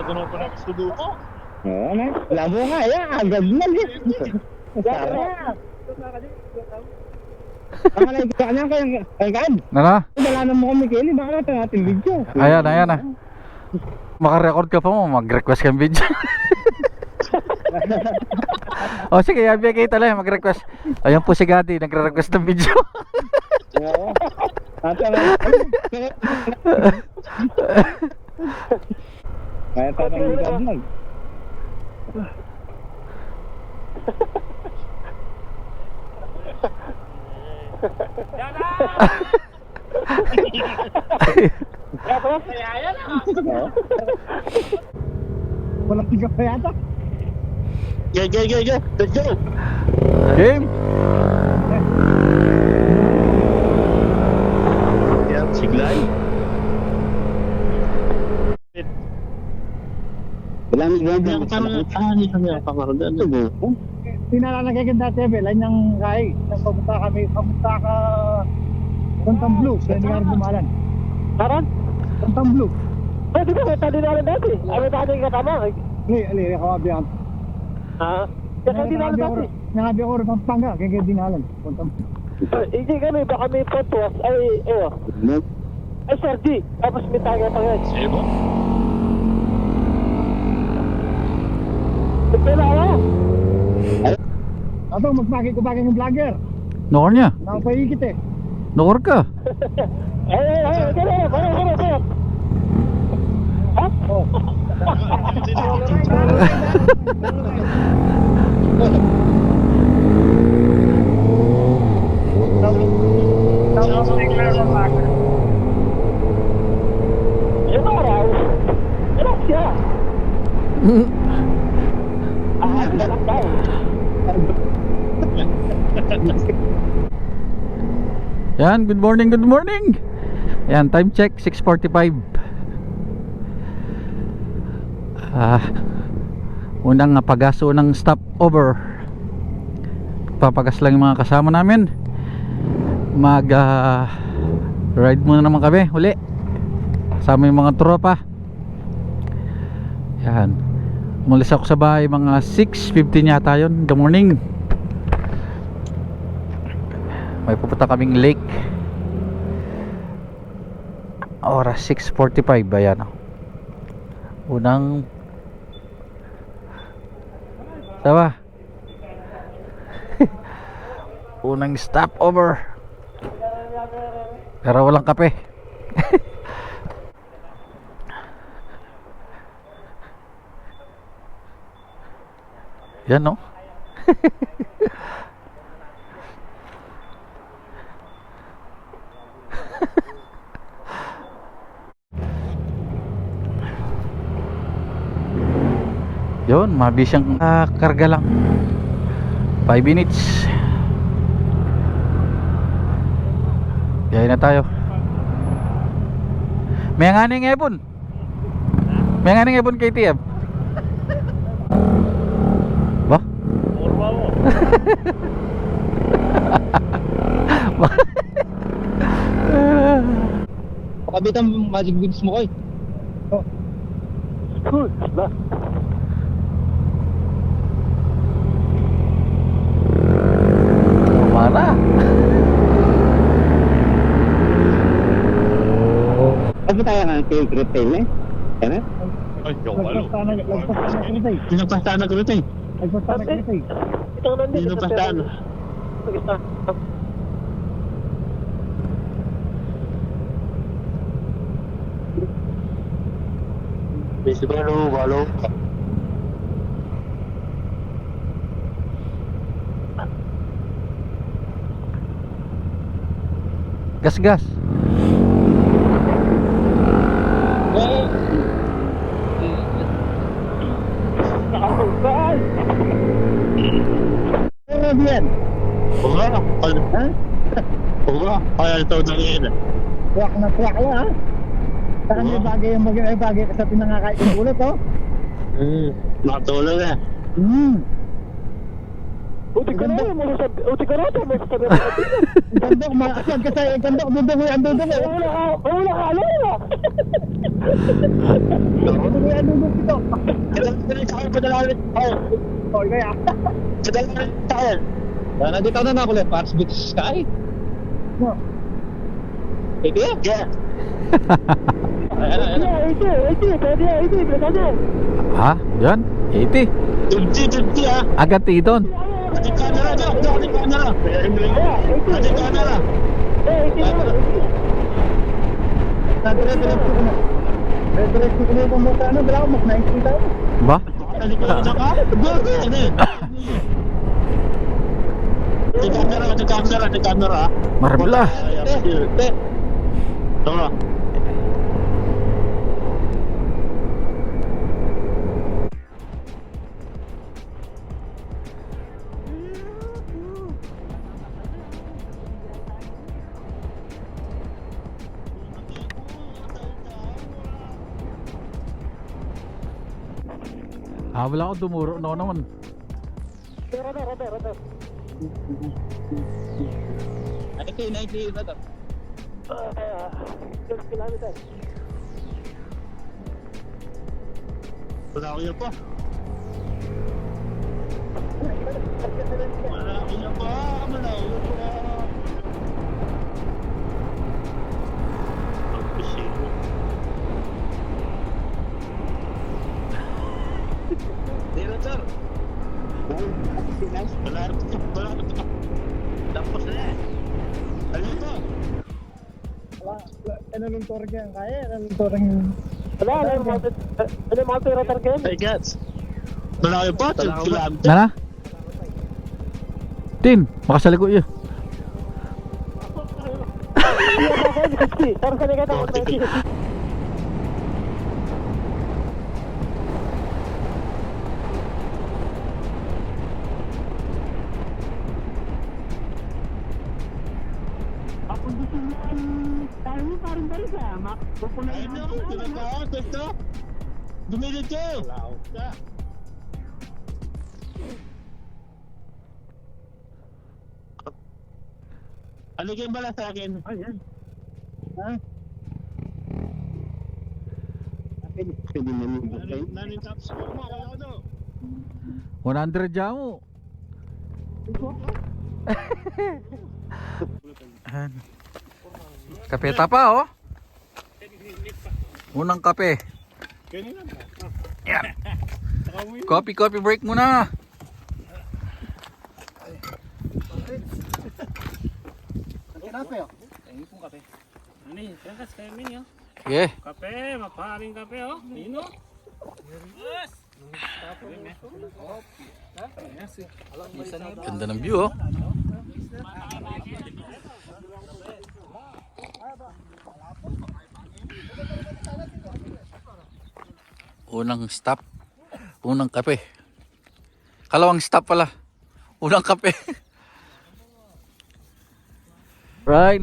ganun ko na suduko. Oo, na. Labo nga, yan. Agad na eh. Sarap. Baka na ikaw niya kay Gad. Nana? Wala na mo kami Kelly, baka natin natin video. Ayan, ayan na. Makarecord ka pa mo, mag-request kang video. O sige, yabi kayo talaga mag-request. Ayan po si Gadi, nagre-request ng video. Oo. Kaya tanong ni Gad lang. Oo. Walang tiga pa yata. Go. Let's go. Game! Yan, siglay. Wala ni Gad. Yan, hindi kami ang pangargan. Pinalalagay ka dati, Belan, ng kay. Papunta ka Puntang Blue, sa Edgar Dumalan. Karan? Puntang Blue. Ay, di ba may tali na rin dati? Ano dati yung kasama? Ali, kawabi ang. Ha? Kasi di na rin dati. Nangabi ako rin Pampanga, kaya Dinalan. Puntang Blue. Hindi kami, baka may photos. Ay, Sir D. Tapos may taga pa yan. Sebo? Pagpila ako. Ato, magpakit ko yung vlogger. Nokor niya. Nakapaikit eh. Nokor ka. Ay, kaya. Ha? Oh. Yan araw. Yan siya. Dapat daw. Yan, good morning. Yan, time check 6:45. Unang pagaso ng stopover. Papagas lang yung mga kasama namin. Mag ride muna naman kami uli. Kasama yung mga tropa. Yan. Mulis ako sa bahay mga 6:15 yata yun. Good morning. May pupunta kaming lake. Oras 6:45. Ayan. Unang Tama. Unang stopover. Pero walang kape. Yan no. Yun, mabilis siyang karga lang. 5 minutes. Biyahe na tayo. May nganing ebon. May nganing ebon KTM. Ba? Urma mo. Pakabit ang magic beads mo koy. Cool. Mana? Ano tayo nga kay retail eh? Ano? Ay, yung walo. Pinagpastaan na retail. Ito nandito. Pinagpastaan. Besi walo. Gas. Nakapagpaan. Ano yan? Kaya ito na rin. Tuwak na ha? Saan may bagay ka sa pinangakait ng ulit oh? Nakatulog eh. Uti ka na, may sasabi. Gandok, maakyat ka sa gandok, dudungoy ang dudungoy. Wala ka, alam mo. Dudungoy ang dudungoy ito. padala ulit tayo. Okay, kaya. Padala ulit tayo. Nandito na ako ulit. Paris Beach Sky. No. Ito yan? Yeah. Ha? Yan? 80. 50 ah. Agad titon. Ate camera daw. Ate camera. Ate camera. Dire-diretso ko na. Dire-diretso ko na yung pumunta. Ano, wala akong mag-90 tayo. Ba? Talikod na ka? Bago ano eh. Ate camera. Marabla. Tama. Wala ako dumuro na naman. Ano kayo 90 ba to? 12 kilometers. Wala ko yan pa. Wala ko yan pa. Pagpasiro. Dito sir. Wala rin. Tapos na yan. Ano ito? Ano nung torque yan? Kaya? Ano nung torque yung... Ano yung mga rotor game? I guess. Wala ko yan pa. 12 kilometer. Nana? Tin, makasaliko yun. Iya ba kayo? 60. Tapos ka nagkata ko 90. Ayun na ako. Pinagkaan. Gusto? Dumilit ko. Wala ko ka. Aligyan ba lang sa akin? Ayan. Ha? Pwede namin. Nanin tapos ko mo. Wala ko daw. 100 jamo. Kape tapa oh. Unang kape. Yan. Coffee break muna. Yeah. Kape, maparing kape oh. Nino. Ganda ng view oh. Unang stop. Unang kape. Kalawang stop pala. Unang kape. Right.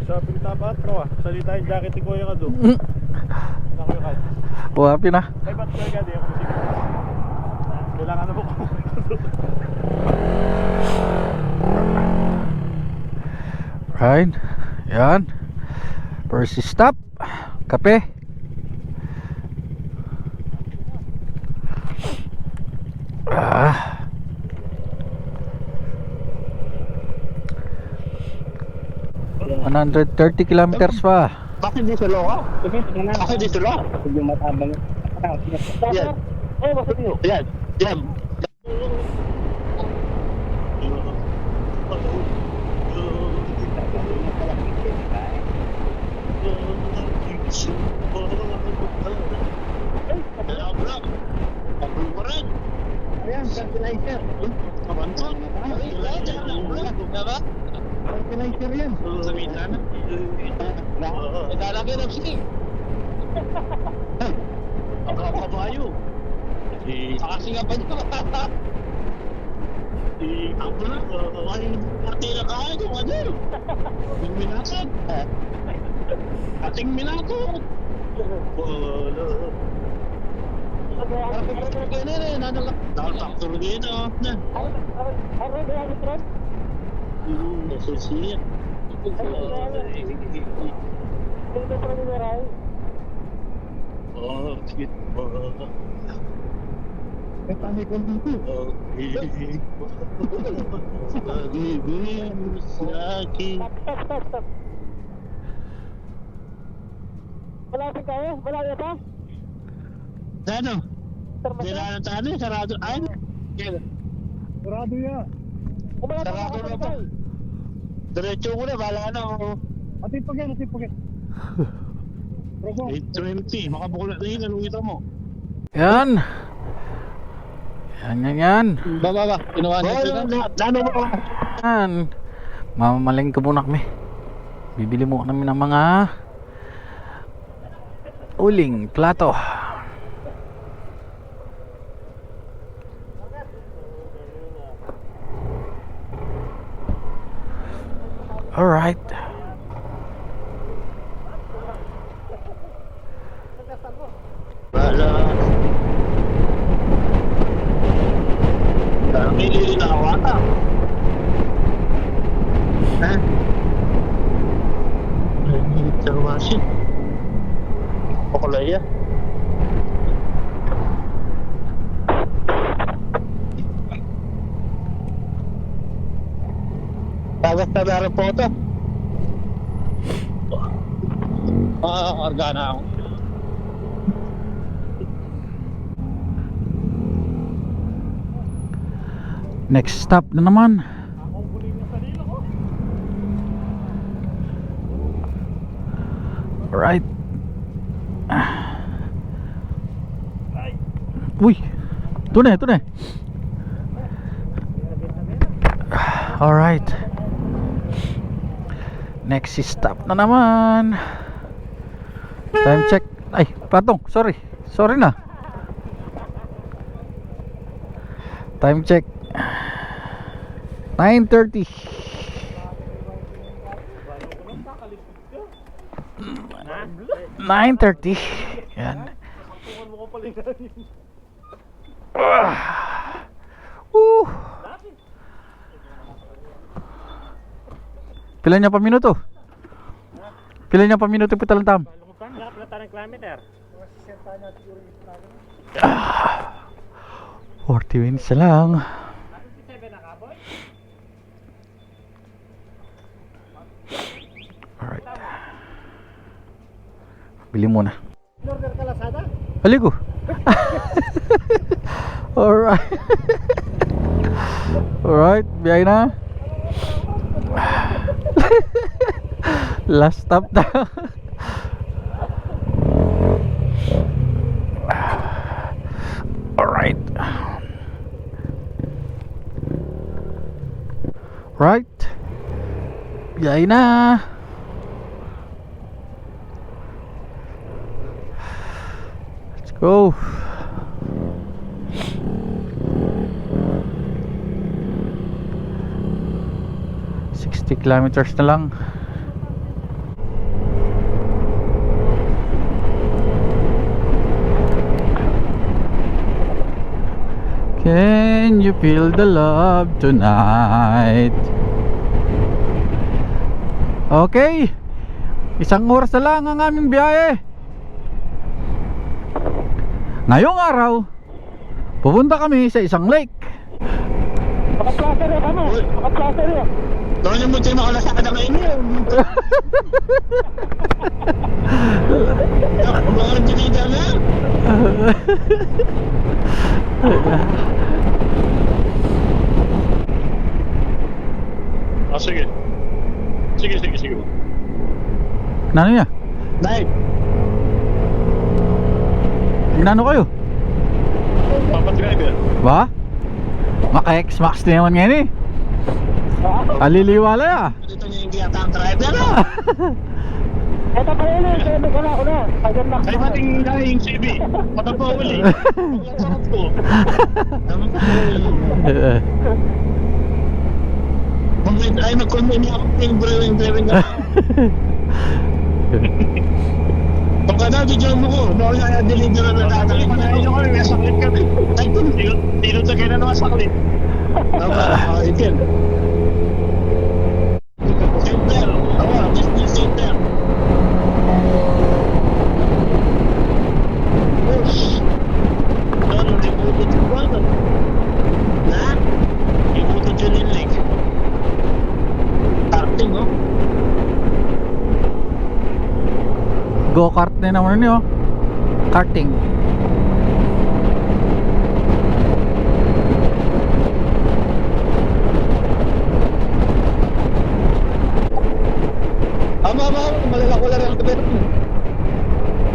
Sabi ni Tapa Atro salita yung jacket ni Kuya ka doon. Nakuya ka. Wapi na. Ay ba't Kuya ka? Di ako sige. Kailangan na po ko. Right. Yan. First stop. Kape. Ah. $130 kilometers pa. Bakit di sa loka? Bakit di sa loka? Yung matabang. Yan. Oh, masakit yun. Yan. Yan. Ayan, fertilizer. Fertilizer yan. Naglalagay ng sili. Ang kabayo. Kasi nga ba nyo? Ako na, ang party na kaya ko, ano? Ating minatag. Ating minatag. Nakakaptor dito. Nasusiyan. May tanikon dito. Pag-ibig sa akin. Stop. Malapit kayo? Malapit pa? Ano? Sira na tayo, sarado. Ay, Sarado yan. sarado na pa. Diretso ko na, bala na ako. Atipagin. Robo. 8:20, makabukol na rin, anong ito mo? Yan. Yan. Baba. Kinuha niya sila. Ano mo? Yan. Mamamalengke muna kami. Bibili mo kami ng mga uling plato. Alright. Bala. Parang may lili na kawata. Ha? Ay, sarwasin. Pakulaya. Tagas na meron po ito. Karga na ako. Next stop na naman. Alright. Uy. Ito na. Alright. Next stop na naman. Time check. Ay, patong. Sorry na. Time check. 9:30. 9:30. Yan. Pila niya pa minuto? Pila niya pa minuto pitalantam? 40 minutes na lang. Alright. Bili muna. Order ka Lazada? Aligo. Alright. Alright, biyay na. Last stop na. Alright. Right. Biyay na. Let's go. Kilometers na lang. Can you feel the love tonight? Okay, isang oras na lang ang aming biyahe. Ngayong araw pupunta kami sa isang lake. Naka-plaster yun kamo. Naka-plaster yun. Doon yung muntay makalasada kayo niyo. Mga dinida na. Sige. Sige. Nano niya? Dahil. Ginano kayo? Papatrider. Ba? Maka-X-Max na naman ngayon eh. Aliliwala ya. Dito niya yung giyatang driver na. Ito pa yun eh. Sabi ko na ako na. Agad na. Ay mating yung CB. Matapawali. Pagkakot ko. Tama ko. Ay mag-convene niya ako yung driving na. Pagkada, bigyan mo ko. Noon na deliver na natin. Panayin ko may saklit kami. Ay, tino sa kaya na naman saklit. Tama, itin. Center. Awa, business center. Go-kart na naman yun, oh. Karting. Ama, malala ko lang ang kapit.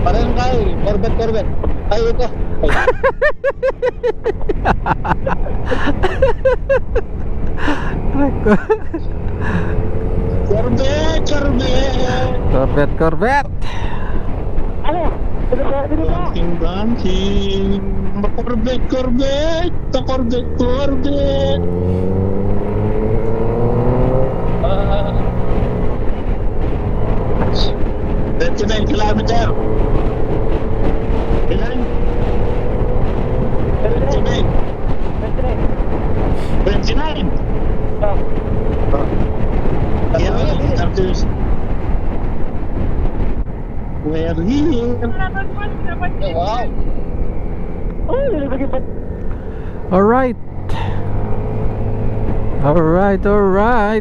Parang kayo, Corvette. Ay, ito. Corvette. Ano? Dancing. Corvette. Ah. 29 kilometer. Ilan? 29. 29. Oh. Yeah, after. We're here. Wow. Oh, nilagay pa. Alright.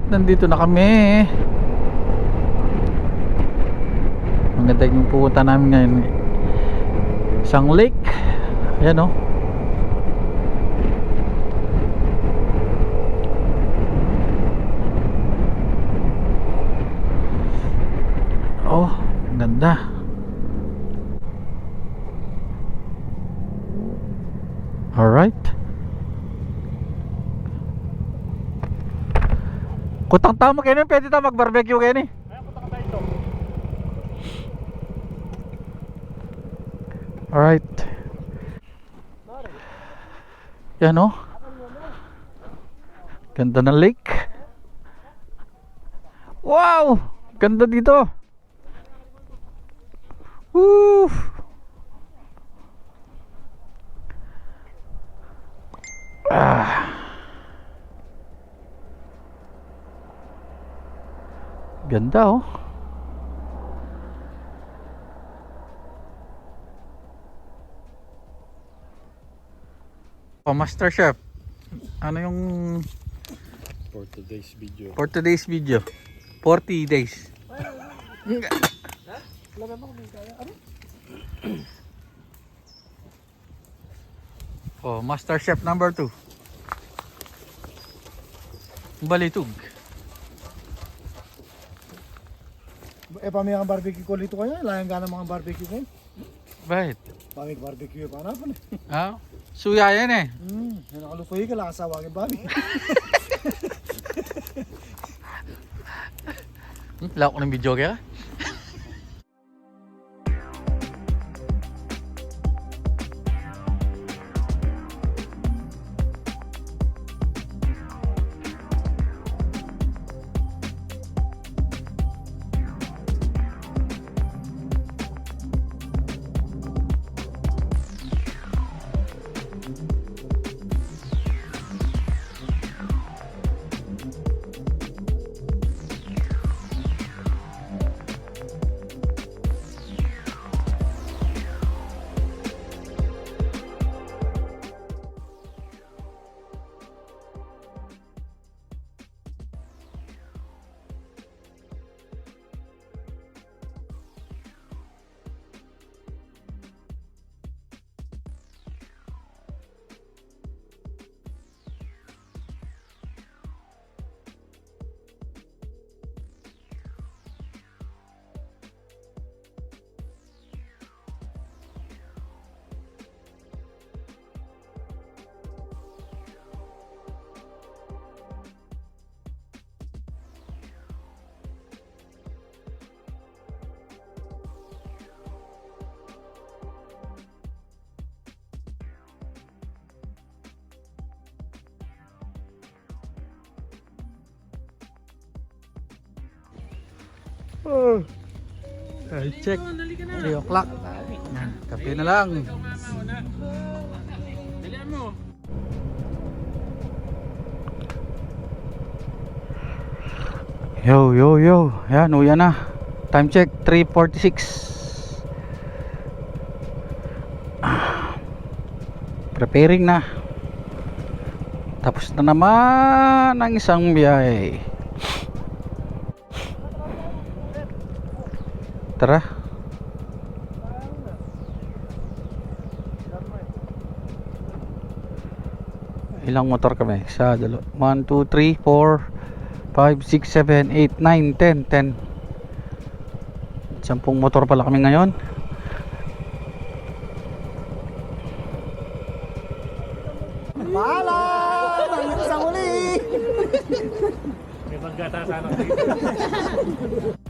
Nandito na kami. Ang ganda yung pupunta namin ngayon. Isang lake. Ayan, oh. Oh, ang ganda. Alright. Kutang tama kayo nun, pwede tayo mag-barbecue kayo ni. Alright. Yan, oh. Ganda ng lake. Wow! Ganda dito. Woo! Ganda, oh. Oh, Master Chef. Ano yung For today's video. 40 days. Oh, Master Chef number 2. Balitug. Pamiyang barbecue ko dito kayo. Layang gana mga barbecue ko. Bakit? Pamig barbecue pa na pala. Ah, suya yan eh. Yan nakalupoy ka lang asawagin barbecue. Lako ng video kaya? Check. 3 o'clock. Yan, kape na lang. Dalihan mo. Yo. Yan, uya na. Time check 3:46. Preparing na. Tapos na naman ang isang biyahe. Tara. Ilang motor kami? 1, 2, 3, 4, 5, 6, 7, 8, 9, 10 10 motor pala kami ngayon. May magkata sana dito.